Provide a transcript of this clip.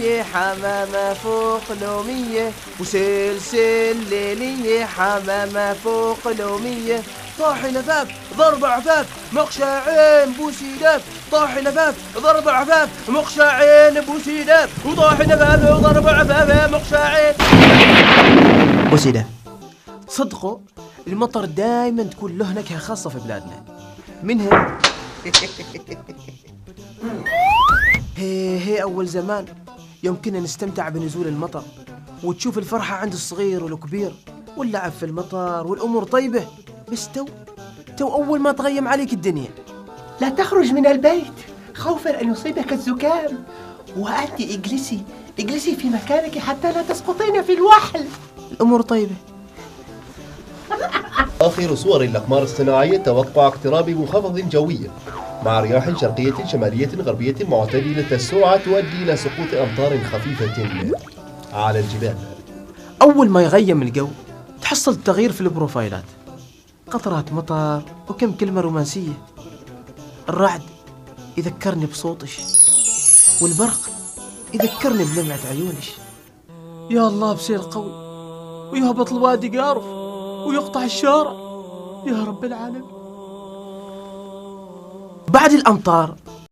ليلية حمامة فوق لومية، وسلسل ليلية حمامة فوق لومية. طاحي لفاف ضرب عفاف مغشى عين بوسي داف، طاحي لفاف ضرب عفاف مغشى عين بوسي داف، وطاحي لفاف ضرب عفاف مغشى عين بوسي داف. صدقوا المطر دايما تكون له نكهة خاصة في بلادنا، منها هي أول زمان يوم كنا نستمتع بنزول المطر، وتشوف الفرحة عند الصغير والكبير، واللعب في المطر والأمور طيبة. بس تو أول ما تغيم عليك الدنيا. لا تخرج من البيت خوفا أن يصيبك الزكام، وأنت اجلسي في مكانك حتى لا تسقطين في الوحل. الأمور طيبة. آخر صور الأقمار الصناعية توقع اقتراب منخفض جوي مع رياح شرقية شمالية غربية معتدلة السرعة تؤدي إلى سقوط أمطار خفيفة على الجبال. أول ما يغيم الجو تحصل تغيير في البروفايلات، قطرات مطر وكم كلمة رومانسية. الرعد يذكرني بصوتش، والبرق يذكرني بلمعة عيونش. يا الله بسيل قوي، ويهبط الوادي قارف، ويقطع الشارع، يا رب العالمين. بعد الأمطار